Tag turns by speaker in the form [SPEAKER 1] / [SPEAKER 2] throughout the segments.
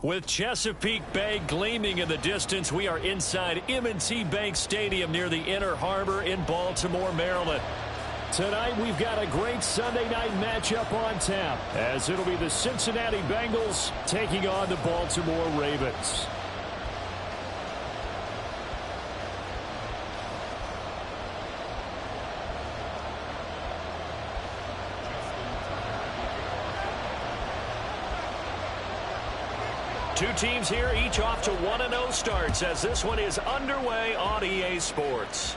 [SPEAKER 1] With Chesapeake Bay gleaming in the distance, we are inside M&T Bank Stadium near the Inner Harbor in Baltimore, Maryland. Tonight, we've got a great Sunday night matchup on tap, as it'll be the Cincinnati Bengals taking on the Baltimore Ravens. Two teams here, each off to 1-0 starts as this one is underway on EA Sports.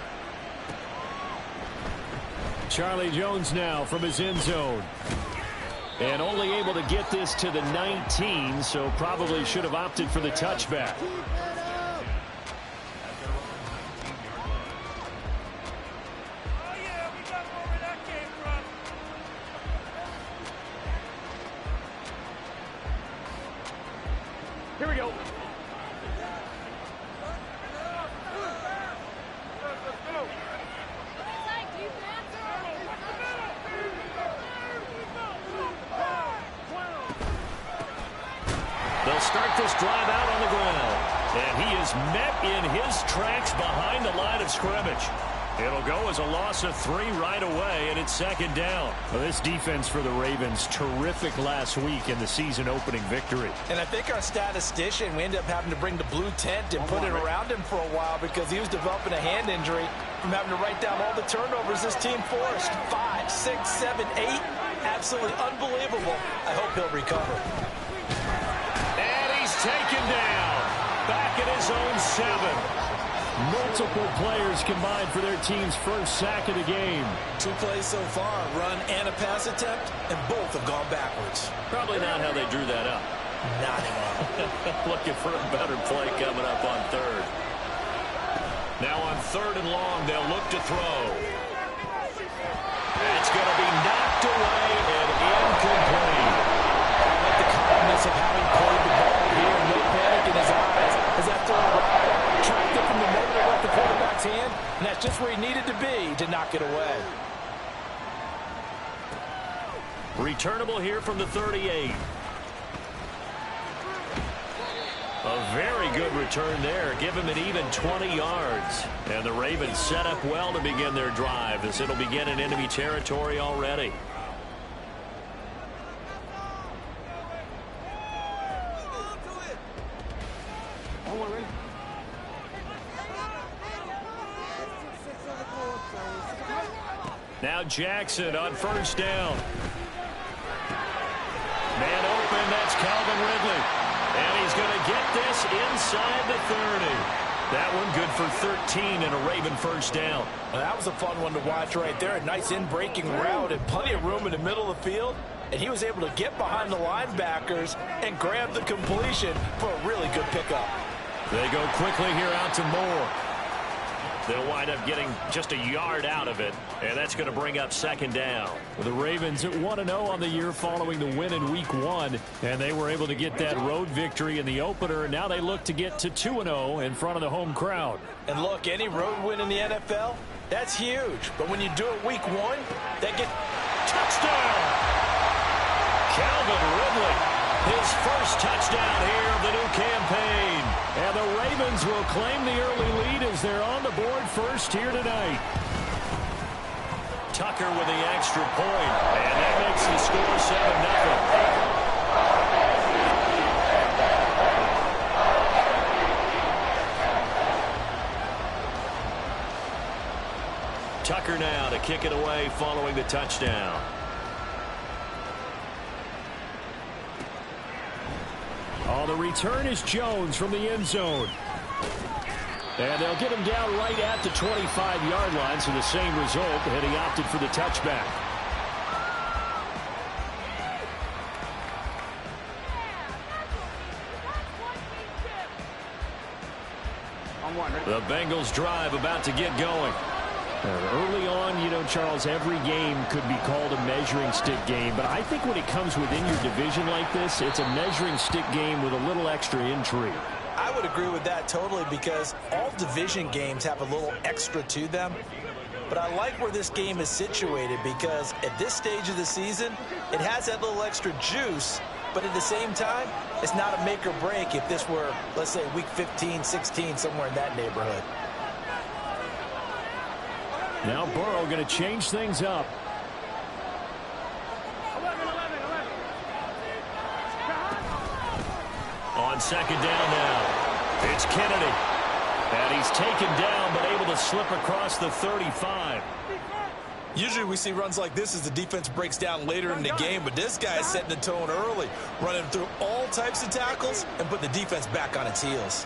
[SPEAKER 1] Charlie Jones now from his end zone. And only able to get this to the 19, so probably should have opted for the touchback. Here we go. They'll start this drive out on the ground. And he is met in his tracks behind the line of scrimmage. It'll go as a loss of 3 right away, and it's second down. Well, this defense for the Ravens, terrific last week in the season-opening victory.
[SPEAKER 2] And I think our statistician, we ended up having to bring the blue tent and put it around him for a while because he was developing a hand injury from having to write down all the turnovers this team forced. 5, 6, 7, 8. Absolutely unbelievable. I hope he'll recover.
[SPEAKER 1] And he's taken down. Back at his own 7. Multiple players combined for their team's first sack of the game.
[SPEAKER 2] 2 plays so far, run and a pass attempt, and both have gone backwards.
[SPEAKER 1] Probably not how they drew that up.
[SPEAKER 2] Not at all.
[SPEAKER 1] Looking for a better play coming up on third. Now on 3rd and long, they'll look to throw. It's going to be knocked away and incomplete.
[SPEAKER 2] I like the calmness of how he played the ball here. No panic in his eyes as that throw tracked it from the moment it left the quarterback's hand, and that's just where he needed to be to knock it away.
[SPEAKER 1] Returnable here from the 38. A very good return there. Give him an even 20 yards. And the Ravens set up well to begin their drive as it'll begin in enemy territory already. Now Jackson on 1st down. Man open, that's Calvin Ridley. And he's going to get this inside the 30. That one good for 13 and a Raven 1st down.
[SPEAKER 2] Well, that was a fun one to watch right there. A nice in-breaking route and plenty of room in the middle of the field. And he was able to get behind the linebackers and grab the completion for a really good pickup.
[SPEAKER 1] They go quickly here out to Moore. They'll wind up getting just a yard out of it, and that's going to bring up 2nd down. Well, the Ravens at 1-0 on the year following the win in Week 1, and they were able to get that road victory in the opener. Now they look to get to 2-0 in front of the home crowd.
[SPEAKER 2] And look, any road win in the NFL, that's huge. But when you do it Week 1, they get
[SPEAKER 1] touchdown. Calvin Ridley, his first touchdown here of the new campaign. And the Ravens will claim the early lead as they're on the board first here tonight. Tucker with the extra point, and that makes the score 7-0. Tucker now to kick it away following the touchdown. Oh, the return is Jones from the end zone. And they'll get him down right at the 25-yard line, so the same result, and he opted for the touchback. The Bengals drive about to get going. Early on, you know, Charles, every game could be called a measuring stick game. But I think when it comes within your division like this, it's a measuring stick game with a little extra intrigue.
[SPEAKER 2] I would agree with that totally because all division games have a little extra to them. But I like where this game is situated because at this stage of the season, it has that little extra juice But at the same time, it's not a make or break if this were, let's say, week 15, 16, somewhere in that neighborhood.
[SPEAKER 1] Now Burrow going to change things up. On second down now, it's Kennedy. And he's taken down, but able to slip across the 35.
[SPEAKER 2] Usually we see runs like this as the defense breaks down later in the game, but this guy is setting the tone early, running through all types of tackles and putting the defense back on its heels.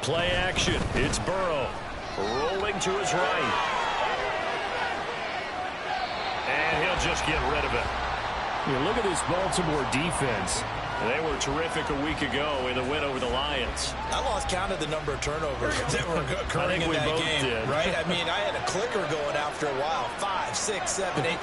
[SPEAKER 1] Play action. It's Burrow. Rolling to his right. And he'll just get rid of it. You look at this Baltimore defense. They were terrific a week ago in the win over the Lions.
[SPEAKER 2] I lost count of the number of turnovers that were occurring in that game, right? I mean, I had a clicker going after a while. 5, 6, 7, 8.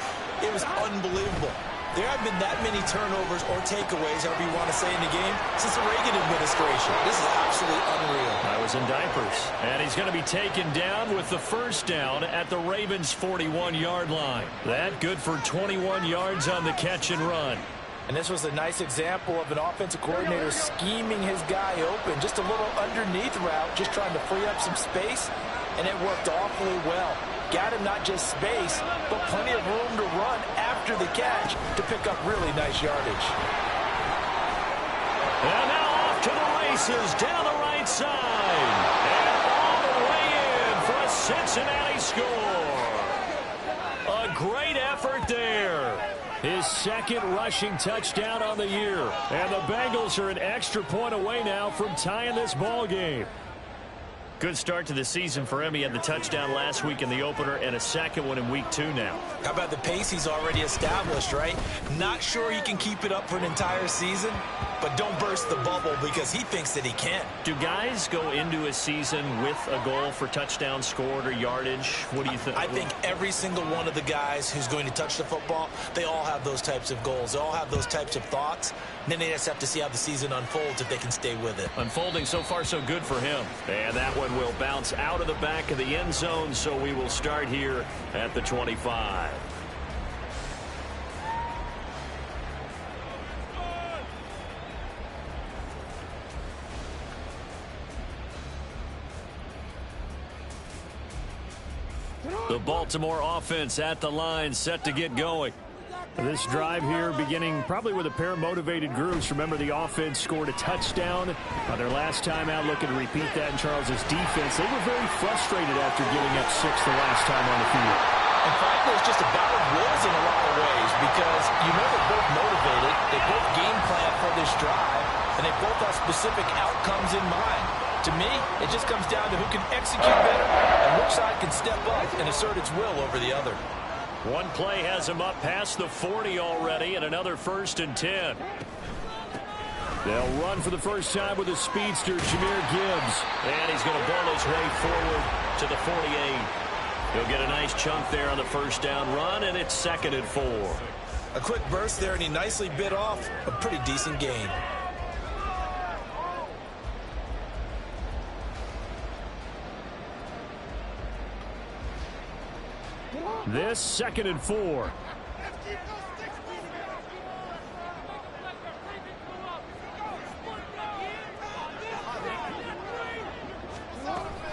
[SPEAKER 2] It was unbelievable. There haven't been that many turnovers or takeaways, however you want to say, in the game since the Reagan administration. This is absolutely unreal.
[SPEAKER 1] I was in diapers. And he's going to be taken down with the first down at the Ravens' 41-yard line. That good for 21 yards on the catch and run.
[SPEAKER 2] And this was a nice example of an offensive coordinator scheming his guy open. Just a little underneath route, just trying to free up some space, and it worked awfully well. Got him not just space, but plenty of room to run after the catch to pick up really nice yardage.
[SPEAKER 1] And now off to the races down the right side. And all the way in for a Cincinnati score. A great effort there. His second rushing touchdown on the year. And the Bengals are an extra point away now from tying this ball game. Good start to the season for him. He had the touchdown last week in the opener and a second one in week 2 now.
[SPEAKER 2] How about the pace he's already established, right? Not sure he can keep it up for an entire season, but don't burst the bubble because he thinks that he can.
[SPEAKER 1] Do guys go into a season with a goal for touchdowns scored or yardage? What do you think?
[SPEAKER 2] I think every single one of the guys who's going to touch the football, they all have those types of goals. They all have those types of thoughts. And then they just have to see how the season unfolds if they can stay with it.
[SPEAKER 1] Unfolding so far so good for him. And that one will bounce out of the back of the end zone, so we will start here at the 25. The Baltimore offense at the line, set to get going. This drive here beginning probably with a pair of motivated groups. Remember, the offense scored a touchdown on their last time out. Looking to repeat that in Charles's defense. They were very frustrated after giving up 6 the last time on the field.
[SPEAKER 2] And frankly, it's just a battle of wills in a lot of ways because you know they're both motivated. They both game plan for this drive, and they both have specific outcomes in mind. To me, it just comes down to who can execute better and which side can step up and assert its will over the other.
[SPEAKER 1] One play has him up past the 40 already, and another 1st and 10. They'll run for the first time with a speedster, Jahmyr Gibbs. And he's going to ball his way forward to the 48. He'll get a nice chunk there on the first down run, and it's 2nd and 4.
[SPEAKER 2] A quick burst there, and he nicely bit off a pretty decent gain.
[SPEAKER 1] This 2nd and 4.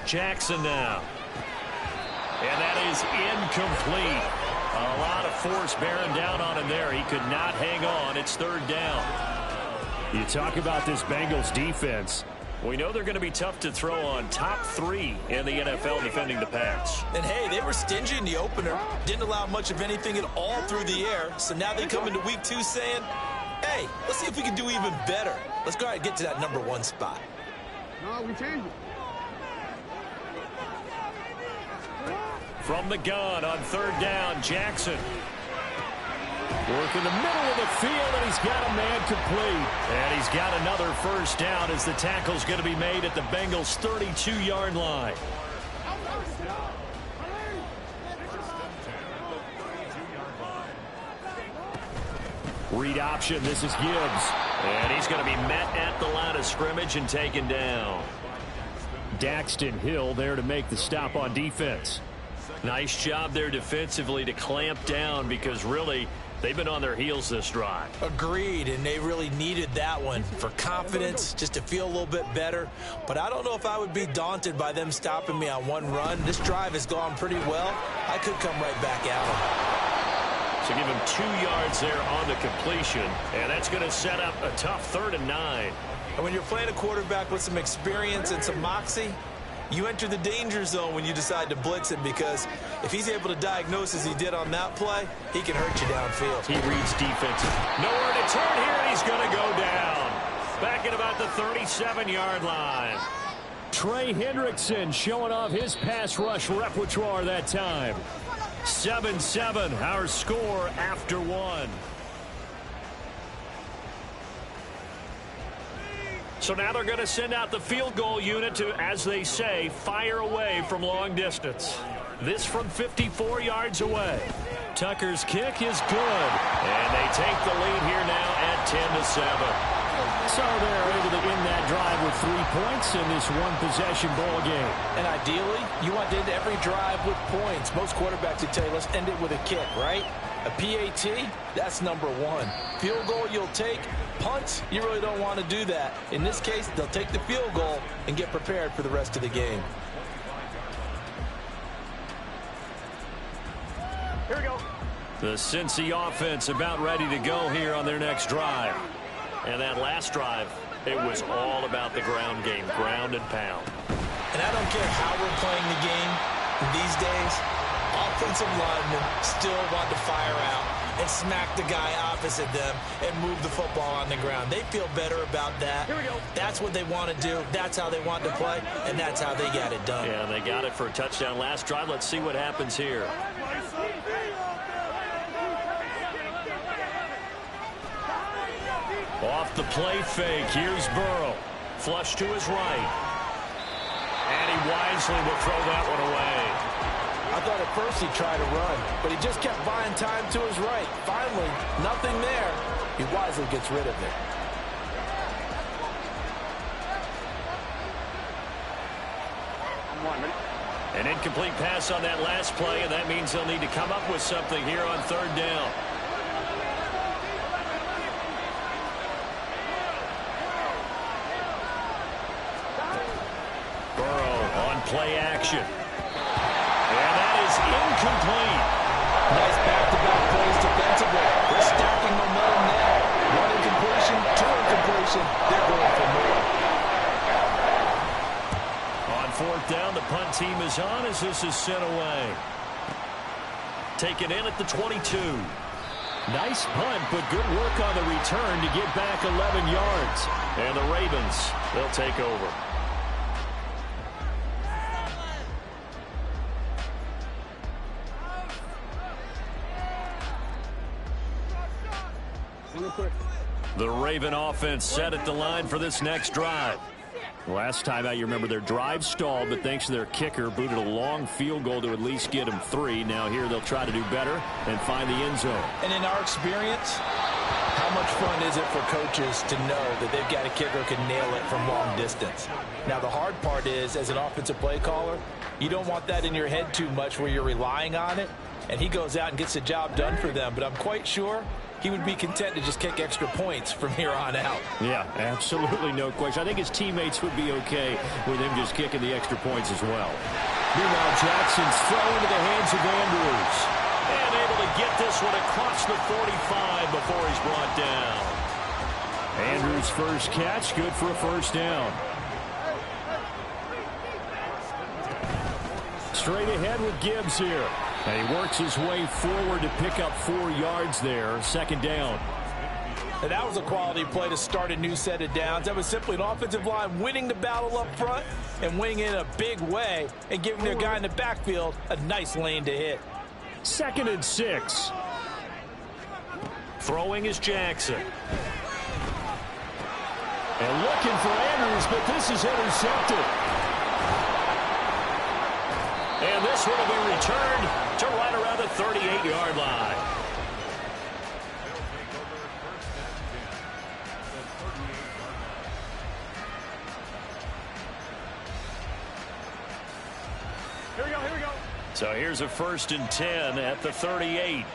[SPEAKER 1] Jackson now. And that is incomplete. A lot of force bearing down on him there. He could not hang on. It's 3rd down. You talk about this Bengals defense. We know they're going to be tough to throw on. Top 3 in the NFL defending the pass.
[SPEAKER 2] And, hey, they were stingy in the opener. Didn't allow much of anything at all through the air. So now they come into week 2 saying, hey, let's see if we can do even better. Let's go ahead and get to that number 1 spot.
[SPEAKER 3] No, we changed it.
[SPEAKER 1] From the gun on 3rd down, Jackson. Work in the middle of the field, and he's got a man complete. And he's got another first down as the tackle's going to be made at the Bengals' 32-yard line. Read option, this is Gibbs. And he's going to be met at the line of scrimmage and taken down. Daxton Hill there to make the stop on defense. Nice job there defensively to clamp down because really they've been on their heels this drive.
[SPEAKER 2] Agreed, and they really needed that one for confidence, just to feel a little bit better. But I don't know if I would be daunted by them stopping me on one run. This drive has gone pretty well. I could come right back at them.
[SPEAKER 1] So give him 2 yards there on the completion, and that's going to set up a tough 3rd and 9.
[SPEAKER 2] And when you're playing a quarterback with some experience and some moxie, you enter the danger zone when you decide to blitz him, because if he's able to diagnose as he did on that play, he can hurt you downfield.
[SPEAKER 1] He reads defense. Nowhere to turn here, and he's going to go down. Back at about the 37-yard line.
[SPEAKER 4] Trey Hendrickson showing off his pass rush repertoire that time. 7-7, our score after 1.
[SPEAKER 1] So now they're going to send out the field goal unit to, as they say, fire away from long distance. This from 54 yards away.
[SPEAKER 4] Tucker's kick is good.
[SPEAKER 1] And they take the lead here now at 10-7.
[SPEAKER 4] So they're able to end that drive with 3 points in this one-possession ball game.
[SPEAKER 2] And ideally, you want to end every drive with points. Most quarterbacks would tell you, let's end it with a kick, right? A PAT, that's number 1. Field goal you'll take. Punts, you really don't want to do that. In this case, they'll take the field goal and get prepared for the rest of the game.
[SPEAKER 1] Here we go. The Cincy offense about ready to go here on their next drive. And that last drive, it was all about the ground game, ground and pound.
[SPEAKER 2] And I don't care how we're playing the game these days, offensive linemen still want to fire out and smack the guy opposite them and move the football on the ground. They feel better about that.
[SPEAKER 1] Here we go.
[SPEAKER 2] That's what they want to do. That's how they want to play, and that's how they got it done.
[SPEAKER 1] Yeah, they got it for a touchdown last drive. Let's see what happens here. Off the play fake, here's Burrow. Flush to his right. And he wisely will throw that one away.
[SPEAKER 2] I thought at first he tried to run, but he just kept buying time to his right. Finally, nothing there. He wisely gets rid of it.
[SPEAKER 1] An incomplete pass on that last play, and that means they'll need to come up with something here on 3rd down. Play action. And that is incomplete.
[SPEAKER 2] Nice back-to-back plays defensively. They're stacking momentum there. 1 incompletion, 2 incompletion. They're going for more.
[SPEAKER 1] On 4th down, the punt team is on as this is sent away. Taken in at the 22.
[SPEAKER 4] Nice punt, but good work on the return to get back 11 yards.
[SPEAKER 1] And the Ravens, they'll take over. The Raven offense set at the line for this next drive.
[SPEAKER 4] Last time out, you remember their drive stalled, but thanks to their kicker, booted a long field goal to at least get them 3. Now here they'll try to do better and find the end zone.
[SPEAKER 2] And in our experience, how much fun is it for coaches to know that they've got a kicker who can nail it from long distance? Now the hard part is, as an offensive play caller, you don't want that in your head too much where you're relying on it, and he goes out and gets the job done for them. But I'm quite sure he would be content to just kick extra points from here on out.
[SPEAKER 4] Yeah, absolutely no question. I think his teammates would be okay with him just kicking the extra points as well.
[SPEAKER 1] Meanwhile, Jackson's throw into the hands of Andrews. And able to get this one across the 45 before he's brought down.
[SPEAKER 4] Andrews' first catch, good for a 1st down. Straight ahead with Gibbs here. And he works his way forward to pick up 4 yards there. 2nd down.
[SPEAKER 2] And that was a quality play to start a new set of downs. That was simply an offensive line winning the battle up front and winning it in a big way and giving their guy in the backfield a nice lane to hit.
[SPEAKER 4] 2nd and 6.
[SPEAKER 1] Throwing is Jackson.
[SPEAKER 4] And looking for Andrews, but this is intercepted.
[SPEAKER 1] And this one will be returned to right around the 38-yard line.
[SPEAKER 3] Here we go, here we go.
[SPEAKER 1] So here's a 1st and 10 at the 38.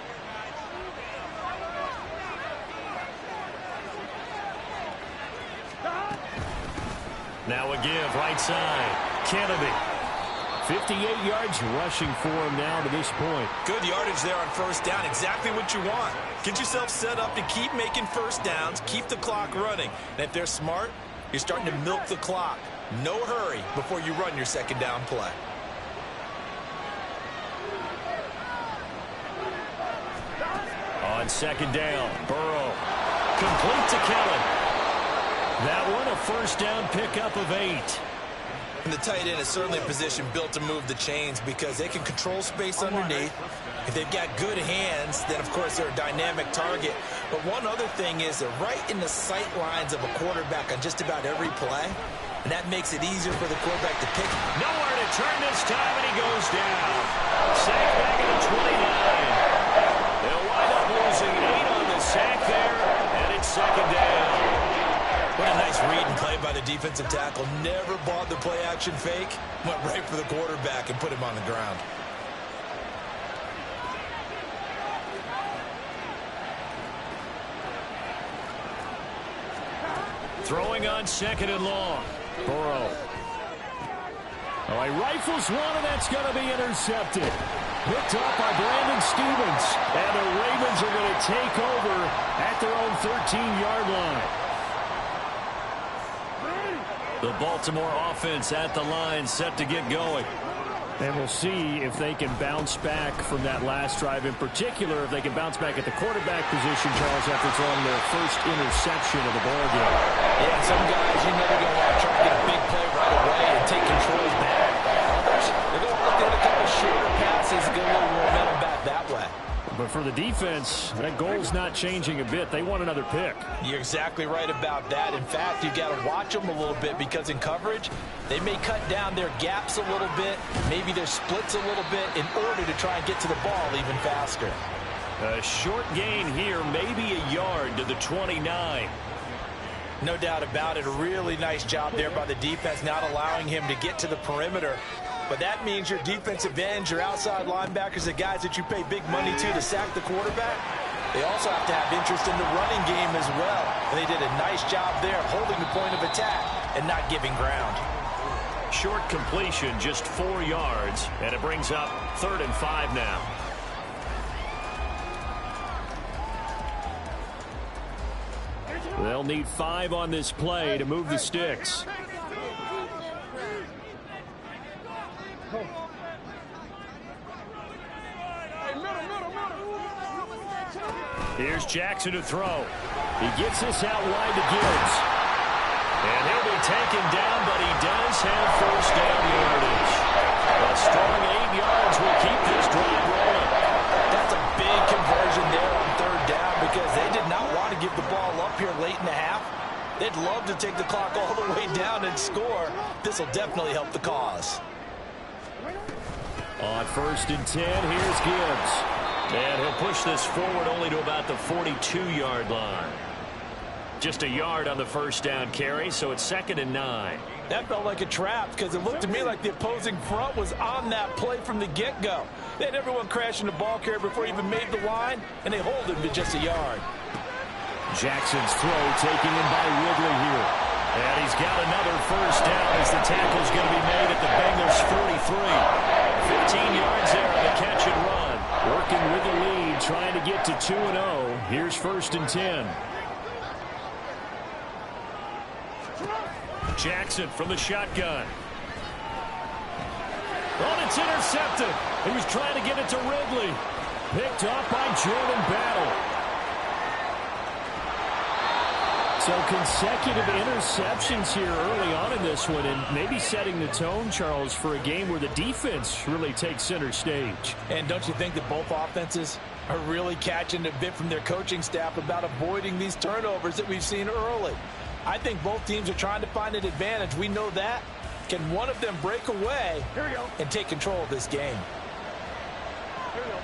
[SPEAKER 1] Now a give right side. Kennedy. 58 yards rushing for him now to this point.
[SPEAKER 2] Good yardage there on 1st down. Exactly what you want. Get yourself set up to keep making 1st downs. Keep the clock running. And if they're smart, you're starting to milk the clock. No hurry before you run your 2nd down play.
[SPEAKER 1] On 2nd down, Burrow. Complete to Kelly. That one a 1st down pickup of 8.
[SPEAKER 2] And the tight end is certainly a position built to move the chains because they can control space underneath. If they've got good hands, then, of course, they're a dynamic target. But one other thing is they're right in the sight lines of a quarterback on just about every play. And that makes it easier for the quarterback to pick.
[SPEAKER 1] Nowhere to turn this time, and he goes down. Sack back at the 29. They'll wind up losing 8 on the sack there, and it's 2nd down.
[SPEAKER 2] What a nice read and play by the defensive tackle. Never bought the play-action fake. Went right for the quarterback and put him on the ground.
[SPEAKER 1] Throwing on 2nd and long. Burrow. Oh, he rifles one, and that's going to be intercepted. Picked up by Brandon Stevens. And the Ravens are going to take over at their own 13-yard line. The Baltimore offense at the line, set to get going.
[SPEAKER 4] And we'll see if they can bounce back from that last drive, in particular, if they can bounce back at the quarterback position, Charles, after throwing their first interception of the ballgame.
[SPEAKER 2] Yeah, some guys, you're never going to want to try to get a big play right away and take control back. Others, they're going to look at a couple shorter passes, get a little momentum back that way.
[SPEAKER 4] But for the defense, that goal's not changing a bit. They want another pick.
[SPEAKER 2] You're exactly right about that. In fact, you got to watch them a little bit because in coverage, they may cut down their gaps a little bit, maybe their splits a little bit in order to try and get to the ball even faster.
[SPEAKER 1] A short gain here, maybe a yard to the 29.
[SPEAKER 2] No doubt about it. A really nice job there by the defense, not allowing him to get to the perimeter. But that means your defensive ends, your outside linebackers, the guys that you pay big money to sack the quarterback, they also have to have interest in the running game as well. And they did a nice job there of holding the point of attack and not giving ground.
[SPEAKER 1] Short completion, just 4 yards, and it brings up 3rd and 5 now.
[SPEAKER 4] They'll need 5 on this play to move the sticks.
[SPEAKER 1] Here's Jackson to throw. He gets this out wide to Gibbs. And he'll be taken down, but he does have 1st down yardage. A strong 8 yards will keep this drive rolling.
[SPEAKER 2] That's a big conversion there on 3rd down because they did not want to give the ball up here late in the half. They'd love to take the clock all the way down and score. This will definitely help the cause.
[SPEAKER 1] On 1st and 10, here's Gibbs. And he'll push this forward only to about the 42-yard line. Just a yard on the 1st down carry, so it's 2nd and 9.
[SPEAKER 2] That felt like a trap because it looked to me like the opposing front was on that play from the get-go. They had everyone crashing the ball carrier before he even made the line, and they hold him to just a yard.
[SPEAKER 1] Jackson's throw taken in by Ridley here. And he's got another 1st down as the tackle's going to be made at the Bengals' 43. 15 yards there on the catch and run. Working with the lead, trying to get to 2-0. Here's 1st and 10. Jackson from the shotgun. Oh, it's intercepted. He was trying to get it to Ridley. Picked up by Jordan Battle. So consecutive interceptions here early on in this one, and maybe setting the tone, Charles, for a game where the defense really takes center stage.
[SPEAKER 2] And don't you think that both offenses are really catching a bit from their coaching staff about avoiding these turnovers that we've seen early? I think both teams are trying to find an advantage. We know that. Can one of them break away and take control of this game?
[SPEAKER 3] Here we go.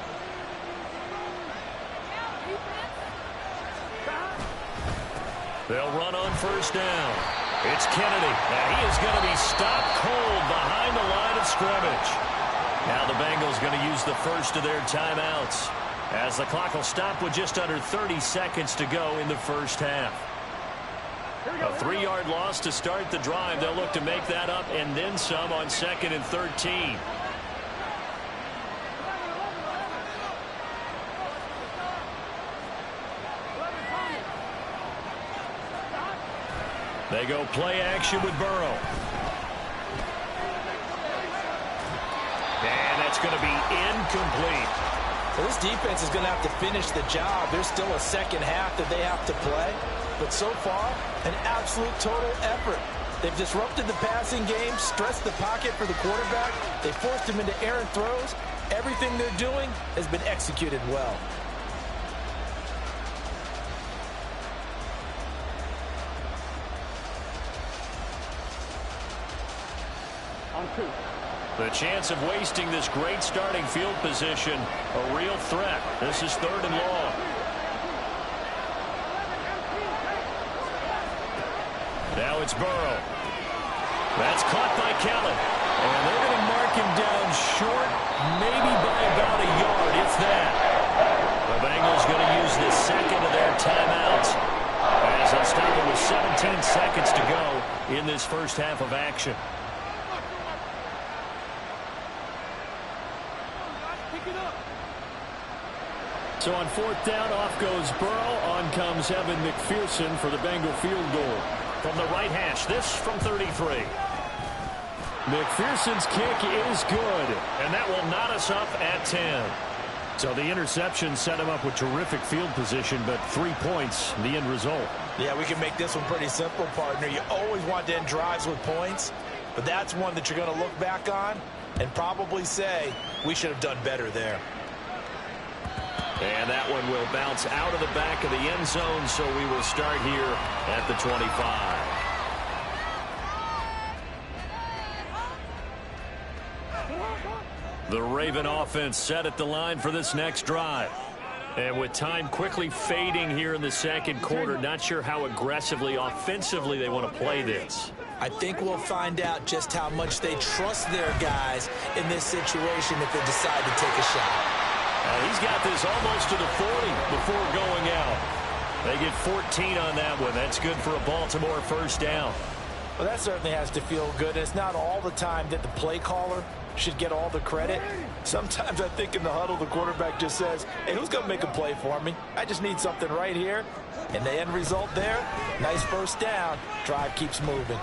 [SPEAKER 1] They'll run on 1st down. It's Kennedy. Now he is going to be stopped cold behind the line of scrimmage. Now the Bengals going to use the first of their timeouts, as the clock will stop with just under 30 seconds to go in the first half. A 3-yard loss to start the drive. They'll look to make that up and then some on 2nd and 13. They go play action with Burrow. And that's going to be incomplete.
[SPEAKER 2] So this defense is going to have to finish the job. There's still a second half that they have to play. But so far, an absolute total effort. They've disrupted the passing game, stressed the pocket for the quarterback. They forced him into errant throws. Everything they're doing has been executed well.
[SPEAKER 3] On 2.
[SPEAKER 1] The chance of wasting this great starting field position, a real threat. This is 3rd and long. Now it's Burrow. That's caught by Kellen. And they're going to mark him down short, maybe by about a yard, if that. The Bengals going to use the second of their timeouts, as they'll stop it with 17 seconds to go in this first half of action. So on 4th down, off goes Burrow. On comes Evan McPherson for the Bengal field goal. From the right hash, this from 33. McPherson's kick is good, and that will knot us up at 10. So the interception set him up with terrific field position, but 3 points, the end result.
[SPEAKER 2] Yeah, we can make this one pretty simple, partner. You always want to end drives with points, but that's one that you're going to look back on and probably say, we should have done better there.
[SPEAKER 1] And that one will bounce out of the back of the end zone, so we will start here at the 25. The Raven offense set at the line for this next drive. And with time quickly fading here in the second quarter, not sure how aggressively, offensively they want to play this.
[SPEAKER 2] I think we'll find out just how much they trust their guys in this situation if they decide to take a shot.
[SPEAKER 1] He's got this almost to the 40 before going out. They get 14 on that one. That's good for a Baltimore first down.
[SPEAKER 2] Well, that certainly has to feel good. It's not all the time that the play caller should get all the credit. Sometimes I think in the huddle, the quarterback just says, hey, who's going to make a play for me? I just need something right here. And the end result there, nice first down. Drive keeps moving.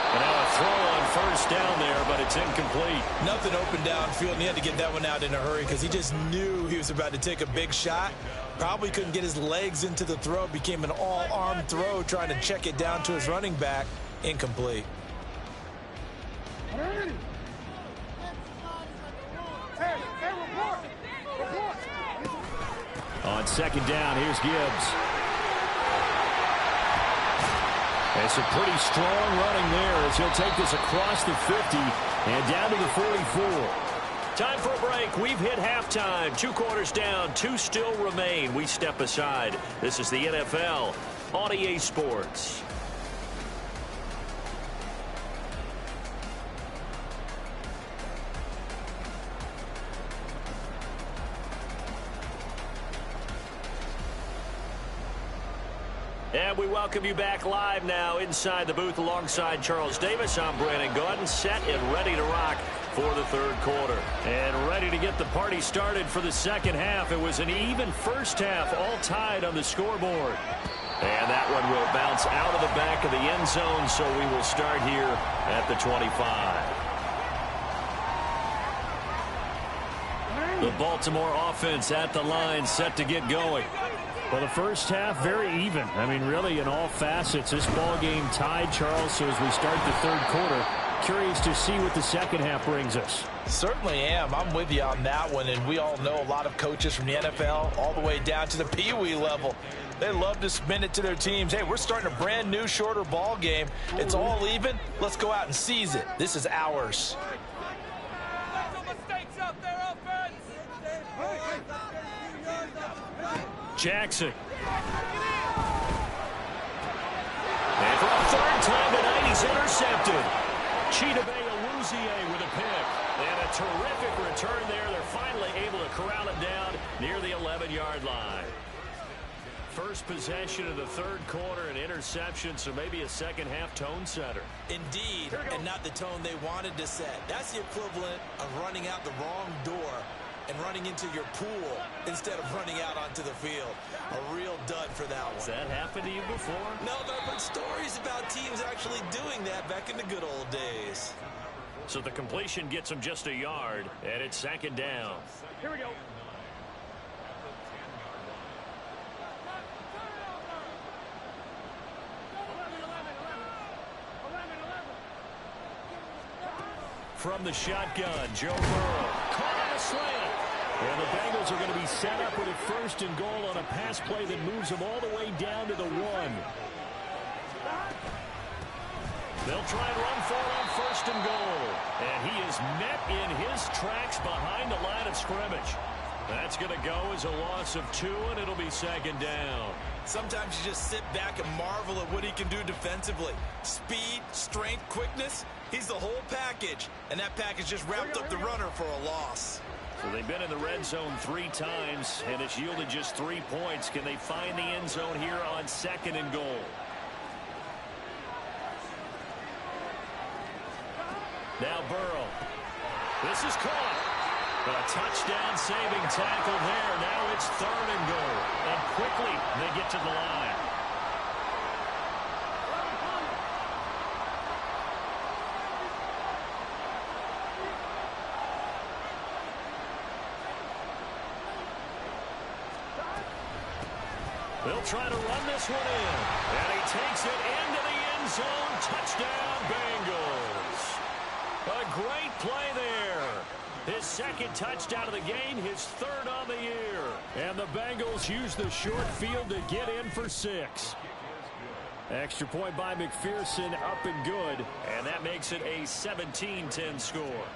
[SPEAKER 1] And now a throw on first down there, but it's incomplete.
[SPEAKER 2] Nothing open downfield, and he had to get that one out in a hurry because he just knew he was about to take a big shot. Probably couldn't get his legs into the throw. Became an all-arm throw, trying to check it down to his running back. Incomplete.
[SPEAKER 1] On second down, here's Gibbs. It's a pretty strong running there as he'll take this across the 50 and down to the 44. Time for a break. We've hit halftime. 2 quarters down, 2 still remain. We step aside. This is the NFL on EA Sports. And we welcome you back live now inside the booth alongside Charles Davis. I'm Brandon Gaudin, set and ready to rock for the third quarter. And ready to get the party started for the second half. It was an even first half, all tied on the scoreboard. And that one will bounce out of the back of the end zone, so we will start here at the 25. The Baltimore offense at the line, set to get going.
[SPEAKER 4] Well, the first half, very even. I mean, really, in all facets, this ball game tied, Charles. So as we start the third quarter, curious to see what the second half brings us.
[SPEAKER 2] Certainly am. I'm with you on that one. And we all know a lot of coaches from the NFL all the way down to the Pee-wee level. They love to spin it to their teams. Hey, we're starting a brand new, shorter ball game. It's all even. Let's go out and seize it. This is ours.
[SPEAKER 1] Jackson. And for a third time tonight, he's intercepted. Cheetah Bay Awuzie with a pick. And a terrific return there. They're finally able to corral it down near the 11-yard line. First possession of the third quarter, an interception, so maybe a second-half tone setter.
[SPEAKER 2] Indeed, and not the tone they wanted to set. That's the equivalent of running out the wrong door and running into your pool instead of running out onto the field. A real dud for that one.
[SPEAKER 1] Has that happened to you before?
[SPEAKER 2] No, but I've heard stories about teams actually doing that back in the good old days.
[SPEAKER 1] So the completion gets them just a yard, and it's second down.
[SPEAKER 3] Here we go.
[SPEAKER 1] From the shotgun, Joe Burrow caught on a slant. And the Bengals are going to be set up with a first and goal on a pass play that moves them all the way down to the 1. They'll try and run for it on first and goal. And he is met in his tracks behind the line of scrimmage. That's going to go as a loss of 2, and it'll be second down.
[SPEAKER 2] Sometimes you just sit back and marvel at what he can do defensively. Speed, strength, quickness. He's the whole package. And that package just wrapped up the runner for a loss.
[SPEAKER 1] So they've been in the red zone 3 times, and it's yielded just 3 points. Can they find the end zone here on second and goal? Now Burrow. This is caught. A touchdown-saving tackle there. Now it's third and goal. And quickly they get to the line. They'll try to run this one in. And he takes it into the end zone. Touchdown, Bengals. A great play there. His second touchdown of the game, his third on the year. And the Bengals use the short field to get in for 6. Extra point by McPherson, up and good. And that makes it a 17-10 score.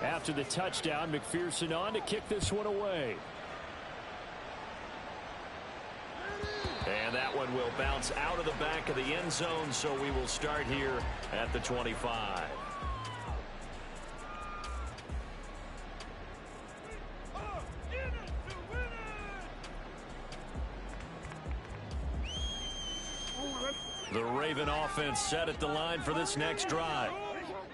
[SPEAKER 1] After the touchdown, McPherson on to kick this one away. And that one will bounce out of the back of the end zone, so we will start here at the 25. The Raven offense set at the line for this next drive.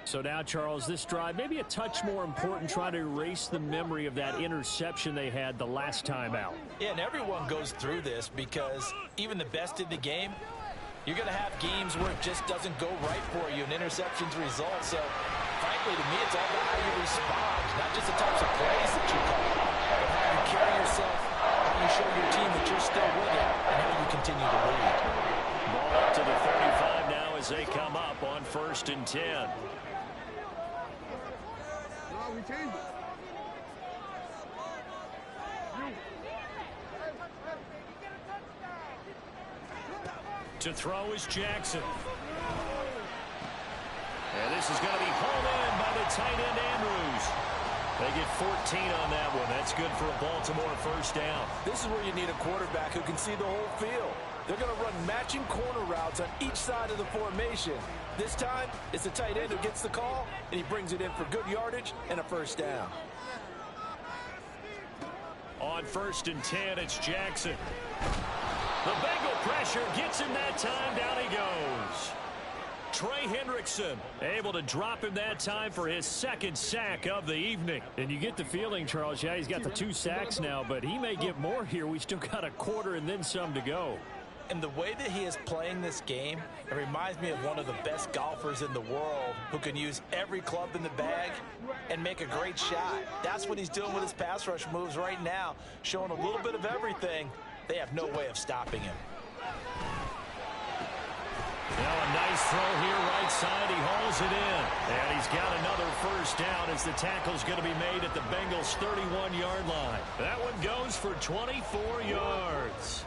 [SPEAKER 1] So now, Charles, this drive maybe a touch more important, trying to erase the memory of that interception they had the last time out.
[SPEAKER 2] Yeah, and everyone goes through this because even the best in the game, you're going to have games where it just doesn't go right for you, and interceptions result. So, frankly, to me, it's all about how you respond, not just the types of plays that you call, but how you carry yourself, how you show your team that you're still with it, and how you continue to lead.
[SPEAKER 1] Ball up to the 35 now as they come up on first and 10. To throw is Jackson. And this is going to be hauled in by the tight end Andrews. They get 14 on that one. That's good for a Baltimore first down.
[SPEAKER 2] This is where you need a quarterback who can see the whole field. They're going to run matching corner routes on each side of the formation. This time, it's the tight end who gets the call, and he brings it in for good yardage and a first down.
[SPEAKER 1] On first and 10, it's Jackson. The Bengal pressure gets him that time. Down he goes. Trey Hendrickson able to drop him that time for his second sack of the evening.
[SPEAKER 4] And you get the feeling, Charles, yeah, he's got the 2 sacks now, but he may get more here. We still got a quarter and then some to go.
[SPEAKER 2] And the way that he is playing this game, it reminds me of one of the best golfers in the world who can use every club in the bag and make a great shot. That's what he's doing with his pass rush moves right now, showing a little bit of everything. They have no way of stopping him.
[SPEAKER 1] Now a nice throw here right side. He hauls it in. And he's got another first down as the tackle's going to be made at the Bengals' 31-yard line. That one goes for 24 yards.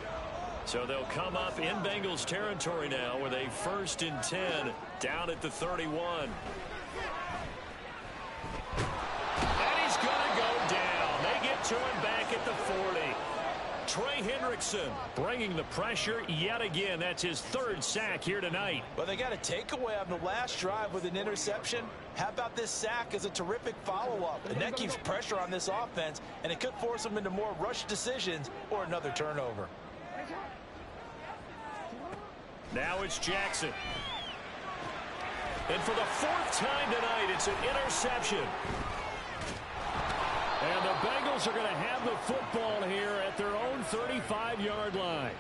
[SPEAKER 1] So they'll come up in Bengals territory now with a first and 10 down at the 31. And he's going to go down. They get to him back at the 40. Trey Hendrickson bringing the pressure yet again. That's his third sack here tonight.
[SPEAKER 2] Well, they got a takeaway on the last drive with an interception. How about this sack as a terrific follow-up? And that keeps pressure on this offense, and it could force them into more rush decisions or another turnover.
[SPEAKER 1] Now it's Jackson. And for the fourth time tonight, it's an interception.
[SPEAKER 4] And the Bengals are going to have the football here at their own 35-yard line.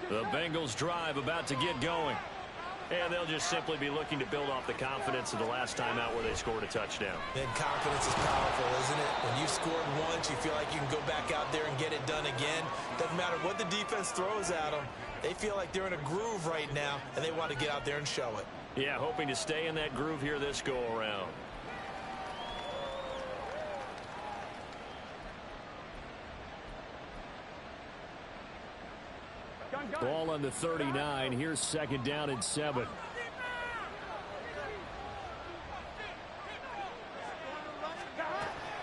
[SPEAKER 1] The Bengals drive about to get going. And they'll just simply be looking to build off the confidence of the last time out where they scored a touchdown.
[SPEAKER 2] And confidence is powerful, isn't it? When you've scored once, you feel like you can go back out there and get it done again. Doesn't matter what the defense throws at them. They feel like they're in a groove right now, and they want to get out there and show it.
[SPEAKER 1] Yeah, hoping to stay in that groove here this go-around.
[SPEAKER 4] Ball on the 39. Here's second down and 7.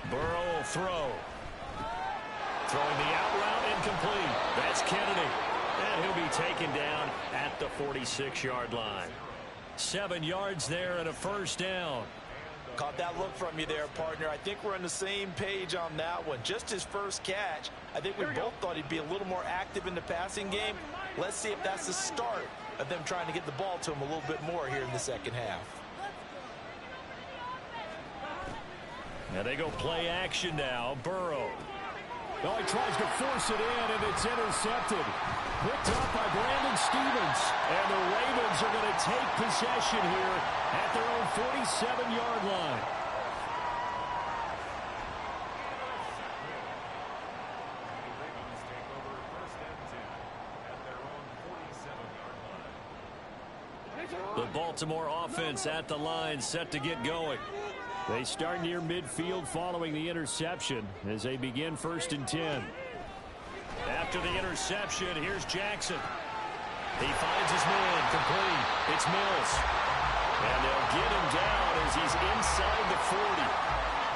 [SPEAKER 1] Burrow will throw. Throwing the out route incomplete. That's Kennedy. And he'll be taken down at the 46-yard line. 7 yards there and a first down.
[SPEAKER 2] Caught that look from you there, partner. I think we're on the same page on that one. Just his first catch. I think we both thought he'd be a little more active in the passing game. Let's see if that's the start of them trying to get the ball to him a little bit more here in the second half.
[SPEAKER 1] Now they go play action now. Burrow.
[SPEAKER 4] Well, he tries to force it in, and it's intercepted. Picked up by Brandon Stevens. And the Ravens are going to take possession here at their own 47-yard line.
[SPEAKER 1] The Baltimore offense at the line, set to get going.
[SPEAKER 4] They start near midfield following the interception as they begin 1st and 10.
[SPEAKER 1] After the interception, here's Jackson. He finds his man, complete. It's Mills. And they'll get him down as he's inside the 40.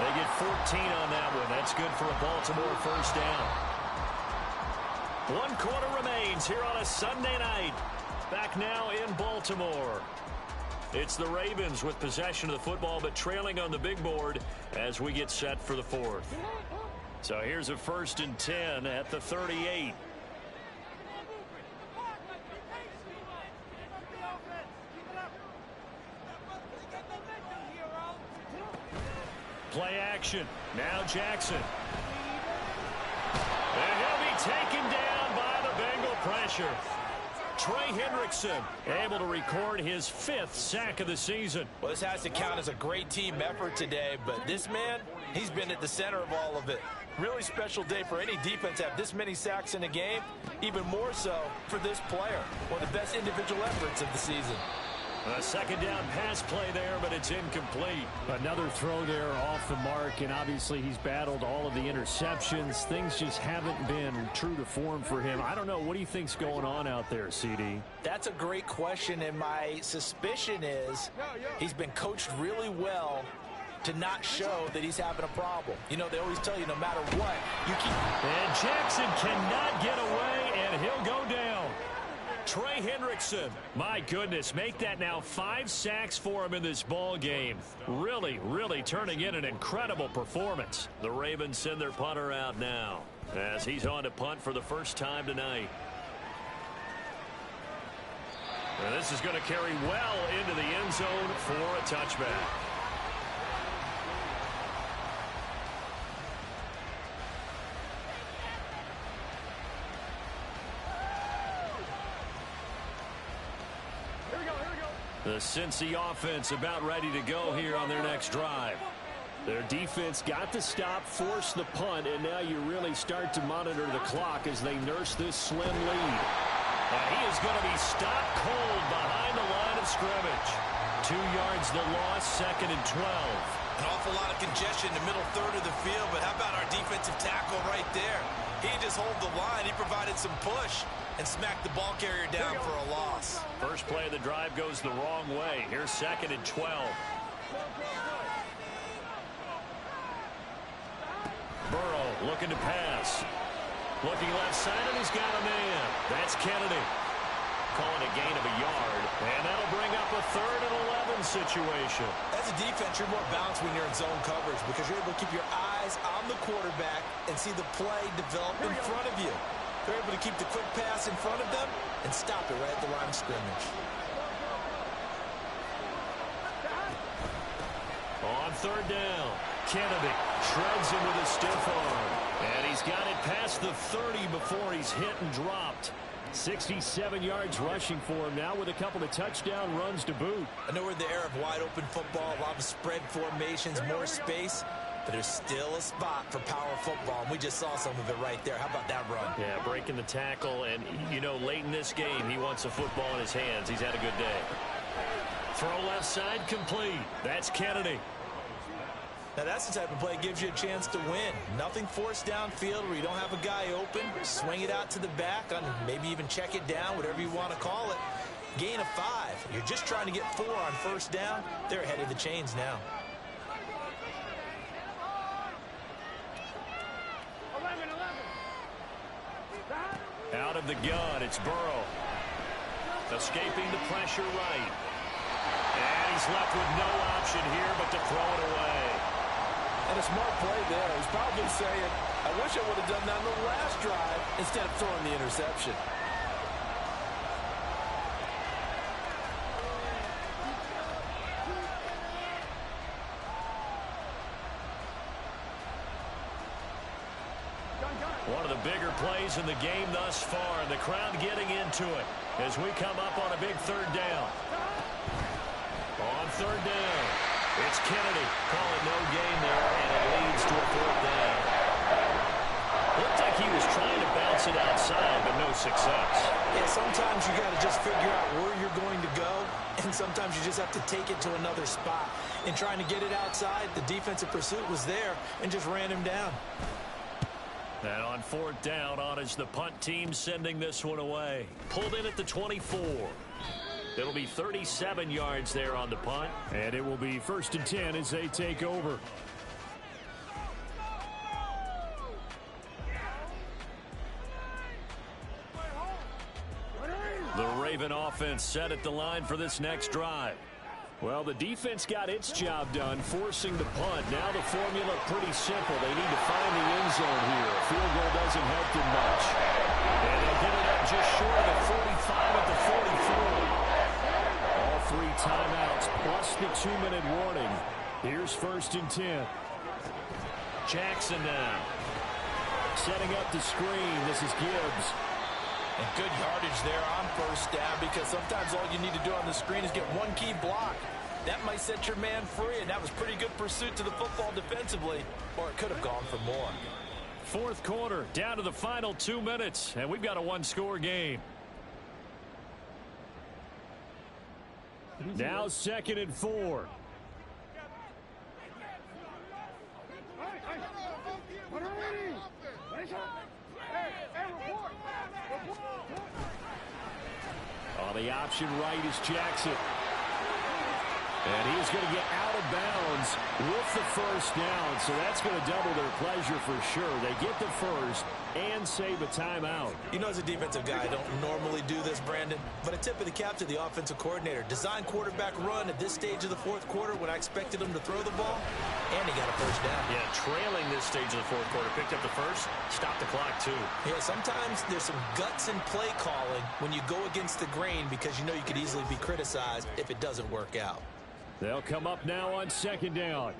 [SPEAKER 1] They get 14 on that one. That's good for a Baltimore first down. 1 quarter remains here on a Sunday night. Back now in Baltimore. It's the Ravens with possession of the football, but trailing on the big board as we get set for the 4th. So here's a 1st and 10 at the 38. Play action. Now Jackson. And he'll be taken down by the Bengal pressure. Trey Hendrickson able to record his 5th sack of the season.
[SPEAKER 2] Well, this has to count as a great team effort today, but this man, he's been at the center of all of it. Really special day for any defense to have this many sacks in a game, even more so for this player. One of the best individual efforts of the season.
[SPEAKER 1] A second down pass play there, but it's incomplete.
[SPEAKER 4] Another throw there off the mark, and obviously he's battled all of the interceptions. Things just haven't been true to form for him. I don't know. What do you think's going on out there, CD?
[SPEAKER 2] That's a great question, and my suspicion is he's been coached really well to not show that he's having a problem. You know, they always tell you no matter what, you keep...
[SPEAKER 1] And Jackson cannot get away, and he'll go down. Trey Hendrickson, my goodness, make that now 5 sacks for him in this ball game. Really, really turning in an incredible performance. The Ravens send their punter out now as he's on to punt for the first time tonight. And this is going to carry well into the end zone for a touchback. The Cincy offense about ready to go here on their next drive.
[SPEAKER 4] Their defense got the stop, forced the punt, and now you really start to monitor the clock as they nurse this slim lead.
[SPEAKER 1] And he is going to be stopped cold behind the line of scrimmage. 2 yards the loss, 2nd and 12.
[SPEAKER 2] An awful lot of congestion in the middle third of the field, but how about our defensive tackle right there? He just hold the line. He provided some push and smacked the ball carrier down for a loss.
[SPEAKER 1] First play of the drive goes the wrong way. Here's 2nd and 12. looking to pass. Looking left side, and he's got a man. That's Kennedy. Calling a gain of a yard, and that'll bring up a 3rd and 11 situation.
[SPEAKER 2] As a defense, you're more balanced when you're in zone coverage because you're able to keep your eyes on the quarterback and see the play develop in front of you. They're able to keep the quick pass in front of them and stop it right at the line of scrimmage.
[SPEAKER 1] On 3rd down, Kennedy shreds him with a stiff arm. And he's got it past the 30 before he's hit and dropped. 67 yards rushing for him now with a couple of touchdown runs to boot.
[SPEAKER 2] I know we're in the era of wide-open football, a lot of spread formations, more space, but there's still a spot for power football, and we just saw some of it right there. How about that run?
[SPEAKER 1] Yeah, breaking the tackle, and, you know, late in this game, he wants a football in his hands. He's had a good day. Throw left side complete. That's Kennedy.
[SPEAKER 2] Now, that's the type of play that gives you a chance to win. Nothing forced downfield where you don't have a guy open. Swing it out to the back, and maybe even check it down, whatever you want to call it. Gain of 5. You're just trying to get 4 on 1st down. They're ahead of the chains now.
[SPEAKER 3] 11.
[SPEAKER 1] Out of the gun, it's Burrow. Escaping the pressure right. And he's left with no option here but to throw it away.
[SPEAKER 2] And a smart play there. He's probably saying, I wish I would have done that on the last drive instead of throwing the interception.
[SPEAKER 1] One of the bigger plays in the game thus far, and the crowd getting into it as we come up on a big 3rd down. On 3rd down, it's Kennedy calling no gain there, and it leads to a 4th down. Looked like he was trying to bounce it outside, but no success.
[SPEAKER 2] Yeah, sometimes you got to just figure out where you're going to go, and sometimes you just have to take it to another spot. In trying to get it outside, the defensive pursuit was there and just ran him down.
[SPEAKER 1] And on 4th down, on is the punt team sending this one away. Pulled in at the 24. It'll be 37 yards there on the punt.
[SPEAKER 4] And it will be 1st and 10 as they take over.
[SPEAKER 1] The Raven offense set at the line for this next drive.
[SPEAKER 4] Well, the defense got its job done, forcing the punt. Now the formula pretty simple. They need to find the end zone here. A field goal doesn't help them much.
[SPEAKER 1] And they'll get it up just short of the 45 at the 44.
[SPEAKER 4] All 3 timeouts plus the 2-minute warning. Here's 1st and 10.
[SPEAKER 1] Jackson now.
[SPEAKER 4] Setting up the screen. This is Gibbs.
[SPEAKER 2] And good yardage there on 1st down because sometimes all you need to do on the screen is get one key block. That might set your man free, and that was pretty good pursuit to the football defensively, or it could have gone for more.
[SPEAKER 1] 4th quarter, down to the final 2 minutes, and we've got a 1-score game.
[SPEAKER 4] Now 2nd and 4. On the option right is Jackson. And he is going to get out of bounds with the 1st down. So that's going to double their pleasure for sure. They get the 1st and save a timeout.
[SPEAKER 2] You know, as a defensive guy, I don't normally do this, Brandon, but a tip of the cap to the offensive coordinator. Design quarterback run at this stage of the 4th quarter when I expected him to throw the ball, and he got a 1st down.
[SPEAKER 1] Yeah, trailing this stage of the 4th quarter. Picked up the 1st, stopped the clock too.
[SPEAKER 2] Yeah, sometimes there's some guts in play calling when you go against the grain because you know you could easily be criticized if it doesn't work out.
[SPEAKER 4] They'll come up now on 2nd down.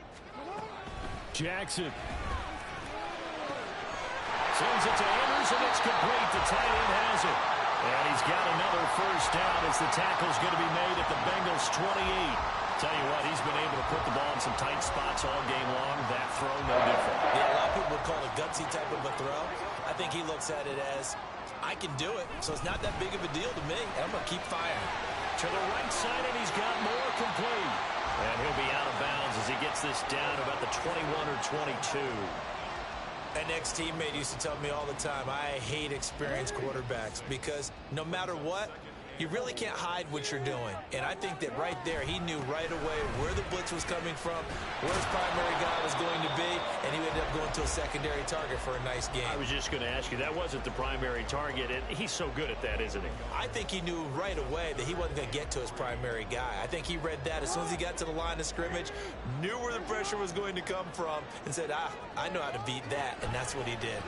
[SPEAKER 4] Jackson.
[SPEAKER 1] Sends it to Andrews, and it's complete. The tight end has it. And he's got another 1st down as the tackle's going to be made at the Bengals' 28. Tell you what, he's been able to put the ball in some tight spots all game long. That throw, no different.
[SPEAKER 2] Yeah, a lot of people would call it a gutsy type of a throw. I think he looks at it as, I can do it, so it's not that big of a deal to me. I'm going to keep firing.
[SPEAKER 1] To the right side, and he's got more complete. And he'll be out of bounds as he gets this down about the 21 or 22.
[SPEAKER 2] An ex-teammate used to tell me all the time, I hate experienced quarterbacks because no matter what, you really can't hide what you're doing. And I think that right there, he knew right away where the blitz was coming from, where his primary guy was going to be, and he ended up going to a secondary target for a nice game.
[SPEAKER 1] I was just going to ask you, that wasn't the primary target, and he's so good at that, isn't he?
[SPEAKER 2] I think he knew right away that he wasn't going to get to his primary guy. I think he read that as soon as he got to the line of scrimmage, knew where the pressure was going to come from, and said, I know how to beat that, and that's what he did.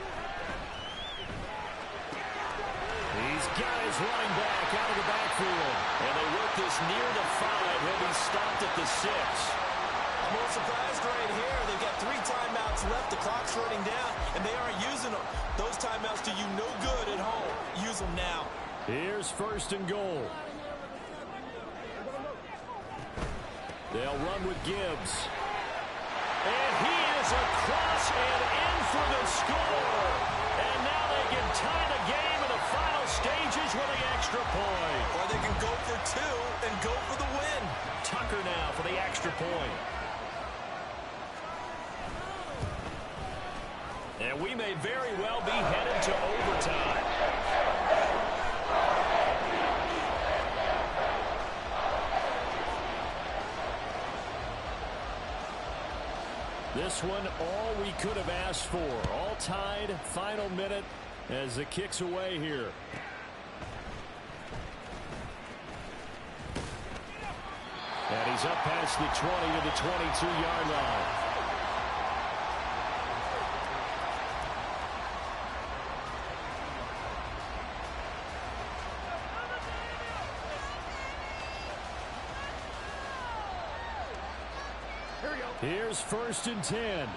[SPEAKER 1] He's got his running back out of the backfield. And they work this near the 5. He'll be stopped at the 6.
[SPEAKER 2] I'm a little surprised right here. They've got 3 timeouts left. The clock's running down, and they aren't using them. Those timeouts do you no good at home. Use them now.
[SPEAKER 1] Here's 1st and goal. They'll run with Gibbs. And he is across and in for the score. And now they can tie the game in the final stages with the extra point.
[SPEAKER 2] Or they can go for 2 and go for the win.
[SPEAKER 1] Tucker now for the extra point. And we may very well be headed to overtime. This one, all we could have asked for. All tied, final minute as the kick's away here. And he's up past the 20 to the 22-yard line. Here's 1st and 10.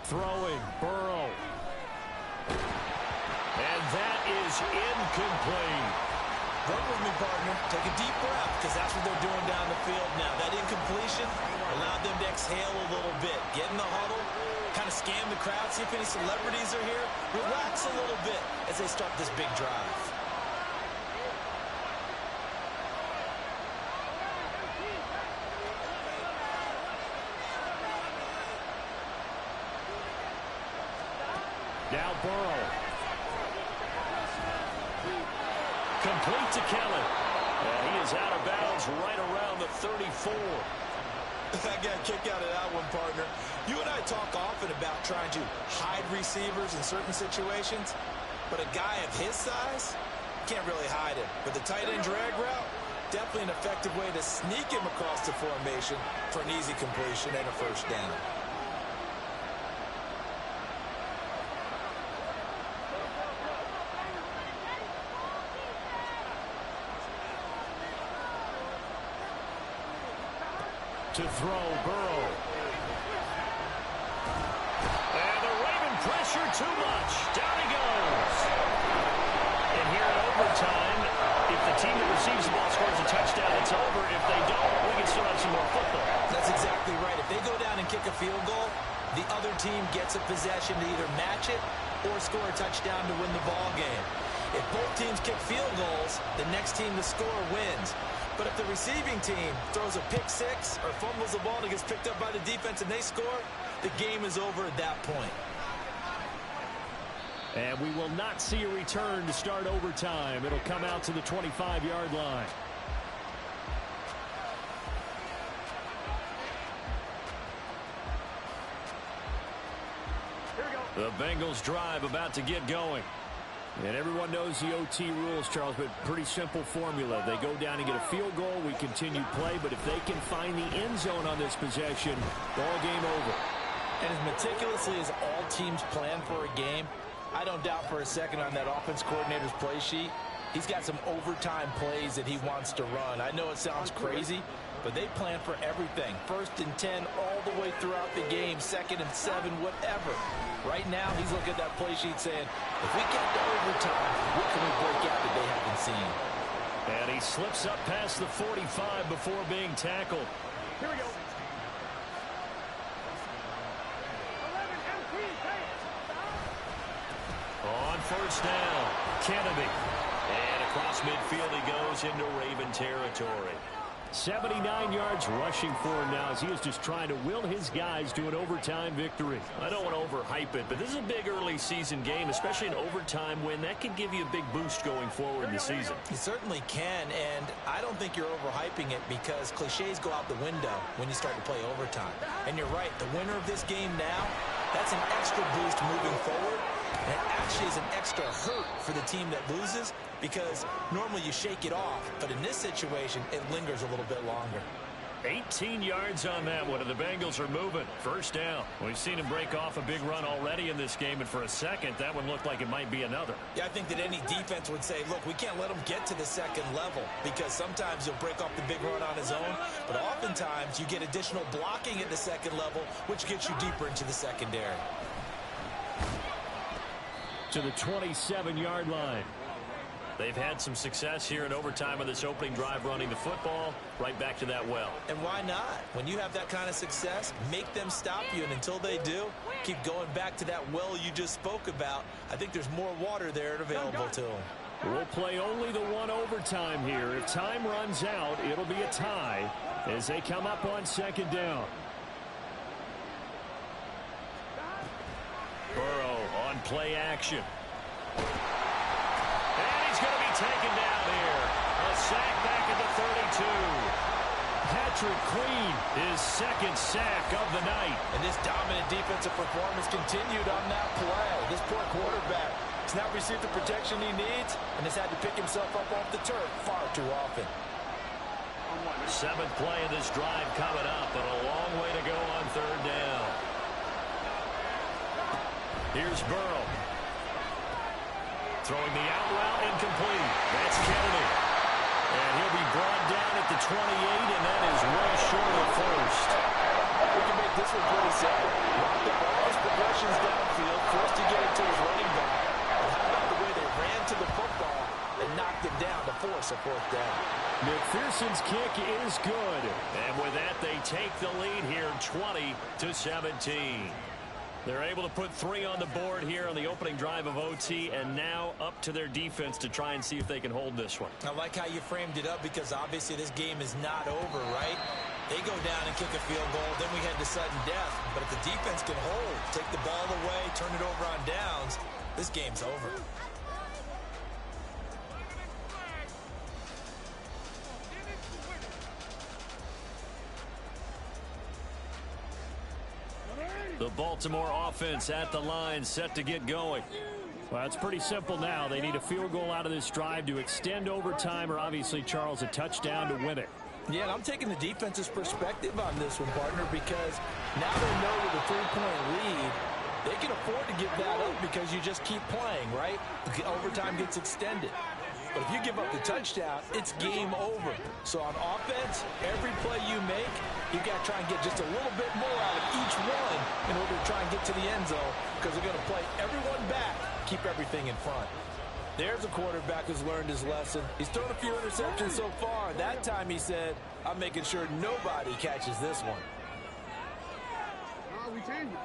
[SPEAKER 1] Throwing, Burrow. And that is incomplete.
[SPEAKER 2] Run with me, partner. Take a deep breath, because that's what they're doing down the field now. That incompletion allowed them to exhale a little bit. Get in the huddle, kind of scan the crowd, see if any celebrities are here. Relax a little bit as they start this big drive.
[SPEAKER 1] Now Burrow. Complete to Kelly. And he is out of bounds right around the 34.
[SPEAKER 2] I got a kick out of that one, partner. You and I talk often about trying to hide receivers in certain situations, but a guy of his size can't really hide him. But the tight end drag route, definitely an effective way to sneak him across the formation for an easy completion and a 1st down.
[SPEAKER 1] To throw, Burrow. And the Raven pressure too much. Down he goes. And here in overtime, if the team that receives the ball scores a touchdown, it's over. If they don't, we can still have some more football.
[SPEAKER 2] That's exactly right. If they go down and kick a field goal, the other team gets a possession to either match it or score a touchdown to win the ball game. If both teams kick field goals, the next team to score wins. But if the receiving team throws a pick 6 or fumbles the ball and it gets picked up by the defense and they score, the game is over at that point.
[SPEAKER 1] And we will not see a return to start overtime. It'll come out to the 25-yard line. The Bengals drive about to get going. And everyone knows the OT rules, Charles, but pretty simple formula. They go down and get a field goal. We continue play, but if they can find the end zone on this possession, ball game over.
[SPEAKER 2] And as meticulously as all teams plan for a game, I don't doubt for a second on that offense coordinator's play sheet, he's got some overtime plays that he wants to run. I know it sounds crazy, but they plan for everything. 1st and 10 all the way throughout the game, 2nd and 7, whatever. Right now, he's looking at that play sheet saying, if we get to overtime, what can we break out that they haven't seen?
[SPEAKER 1] And he slips up past the 45 before being tackled.
[SPEAKER 3] Here we go.
[SPEAKER 1] On first down, Kennedy. And across midfield he goes into Raven territory.
[SPEAKER 4] 79 yards rushing for him now as he is just trying to will his guys to an overtime victory.
[SPEAKER 1] I don't want to overhype it, but this is a big early season game, especially an overtime win. That could give you a big boost going forward in the season.
[SPEAKER 2] It certainly can, and I don't think you're overhyping it because cliches go out the window when you start to play overtime. And you're right, the winner of this game now, that's an extra boost moving forward. And it actually is an extra hurt for the team that loses because normally you shake it off. But in this situation, it lingers a little bit longer.
[SPEAKER 1] 18 yards on that one, and the Bengals are moving. First down. We've seen him break off a big run already in this game, and for a second, that one looked like it might be another.
[SPEAKER 2] Yeah, I think that any defense would say, look, we can't let him get to the second level because sometimes he'll break off the big run on his own, but oftentimes you get additional blocking at the second level, which gets you deeper into the secondary.
[SPEAKER 4] To the 27-yard line.
[SPEAKER 1] They've had some success here in overtime of this opening drive running the football right back to that well.
[SPEAKER 2] And why not? When you have that kind of success, make them stop you. And until they do, keep going back to that well you just spoke about. I think there's more water there available to them.
[SPEAKER 4] We'll play only the one overtime here. If time runs out, it'll be a tie as they come up on second down.
[SPEAKER 1] Burrow on play action. And he's going to be taken down here. A sack back at the 32.
[SPEAKER 4] Patrick Queen, his second sack of the night.
[SPEAKER 2] And this dominant defensive performance continued on that play. This poor quarterback has not received the protection he needs and has had to pick himself up off the turf far too often.
[SPEAKER 1] Seventh play of this drive coming up, but a long way to go on third down. Here's Burrow. Throwing the out route incomplete. That's Kennedy. And he'll be brought down at the 28, and that is way short of first.
[SPEAKER 2] We can make this one pretty simple. Locked up all his progressions downfield, forced to get it to his running back. But how about the way they ran to the football and knocked him down to force a fourth down?
[SPEAKER 4] McPherson's kick is good.
[SPEAKER 1] And with that, they take the lead here, 20-17. They're able to put 3 on the board here on the opening drive of OT, and now up to their defense to try and see if they can hold this one.
[SPEAKER 2] I like how you framed it up because obviously this game is not over, right? They go down and kick a field goal, then we head to sudden death. But if the defense can hold, take the ball away, turn it over on downs, this game's over.
[SPEAKER 1] The Baltimore offense at the line, set to get going.
[SPEAKER 4] Well, it's pretty simple now. They need a field goal out of this drive to extend overtime, or obviously, Charles, a touchdown to win it.
[SPEAKER 2] Yeah, and I'm taking the defense's perspective on this one, partner, because now they know with a 3-point lead, they can afford to give that up because you just keep playing, right? Overtime gets extended. But if you give up the touchdown, it's game over. So on offense, every play you make, you got to try and get just a little bit more out of each one in order to try and get to the end zone because they're going to play everyone back, keep everything in front. There's a quarterback who's learned his lesson. He's thrown a few interceptions so far. That time he said, I'm making sure nobody catches this one.
[SPEAKER 3] We changed it.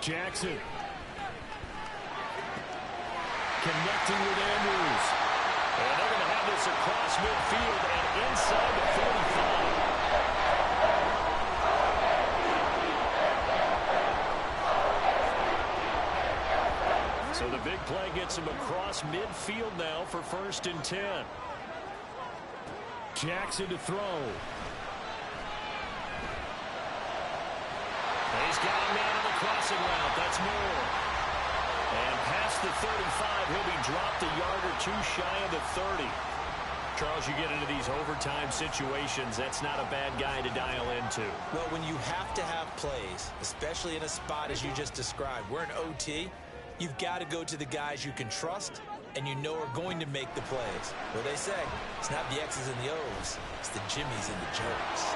[SPEAKER 4] Jackson. Connecting with Andrews.
[SPEAKER 1] And they're going to have this across midfield and inside the 45. So the big play gets him across midfield now for 1st and 10.
[SPEAKER 4] Jackson to throw.
[SPEAKER 1] He's got a man on the crossing route. That's Moore. And past the 35, he'll be dropped a yard or 2 shy of the 30. Charles, you get into these overtime situations, that's not a bad guy to dial into.
[SPEAKER 2] Well, when you have to have plays, especially in a spot as you just described, we're in OT, you've got to go to the guys you can trust and you know are going to make the plays. What they say, it's not the X's and the O's, it's the Jimmies and the Joes.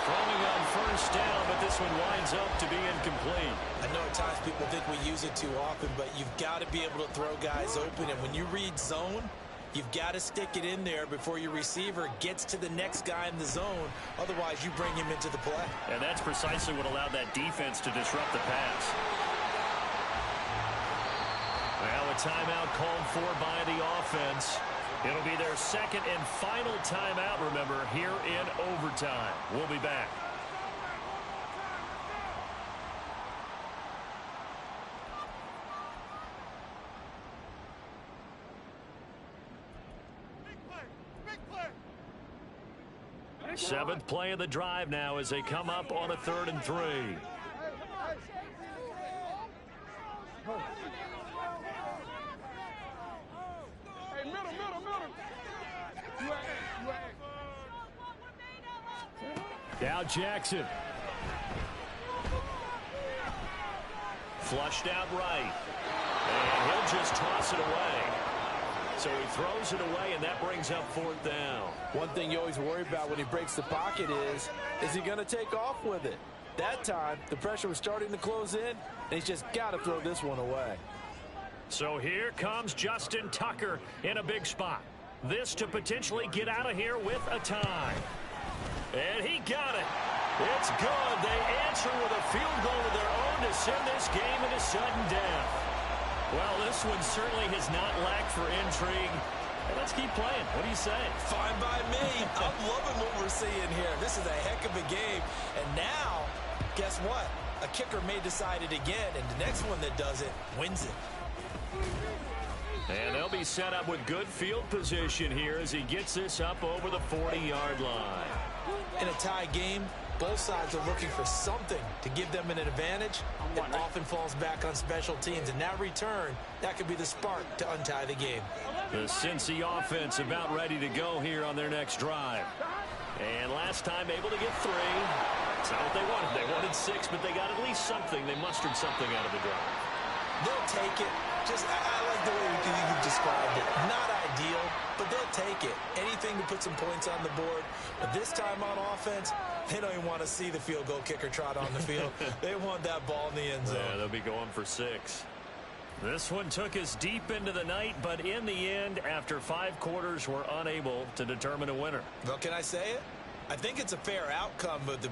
[SPEAKER 1] Throwing on 1st down, but this one winds up to be incomplete.
[SPEAKER 2] I know at times people think we use it too often, but you've got to be able to throw guys open. And when you read zone, You've got to stick it in there before your receiver gets to the next guy in the zone. Otherwise, you bring him into the play.
[SPEAKER 1] And that's precisely what allowed that defense to disrupt the pass. Now a timeout called for by the offense. It'll be their second and final timeout, remember, here in overtime. We'll be back. Seventh play of the drive now as they come up on a 3rd and 3.
[SPEAKER 3] Hey, middle.
[SPEAKER 4] Now Jackson.
[SPEAKER 1] Flushed out right. And he'll just toss it away. So he throws it away, and that brings up 4th down.
[SPEAKER 2] One thing you always worry about when he breaks the pocket is he going to take off with it? That time, the pressure was starting to close in, and he's just got to throw this one away.
[SPEAKER 1] So here comes Justin Tucker in a big spot. This to potentially get out of here with a tie. And he got it. It's good. They answer with a field goal of their own to send this game into sudden death. Well, this one certainly has not lacked for intrigue. Let's keep playing. What do you say?
[SPEAKER 2] Fine by me. I'm loving what we're seeing here. This is a heck of a game. And now, guess what? A kicker may decide it again, and the next one that does it wins it.
[SPEAKER 1] And they'll be set up with good field position here as he gets this up over the 40-yard line.
[SPEAKER 2] In a tie game, both sides are looking for something to give them an advantage. It often falls back on special teams. And that return, that could be the spark to untie the game.
[SPEAKER 1] The Cincy offense about ready to go here on their next drive. And last time able to get 3. It's not what they wanted. They wanted 6, but they got at least something. They mustered something out of the drive.
[SPEAKER 2] They'll take it. I like the way you described it. Not ideal, but they'll take it. Anything to put some points on the board. But this time on offense, they don't even want to see the field goal kicker trot on the field. They want that ball in the end zone.
[SPEAKER 1] Yeah, they'll be going for 6. This one took us deep into the night, but in the end, after 5 quarters, we're unable to determine a winner.
[SPEAKER 2] Well, can I say it? I think it's a fair outcome, but the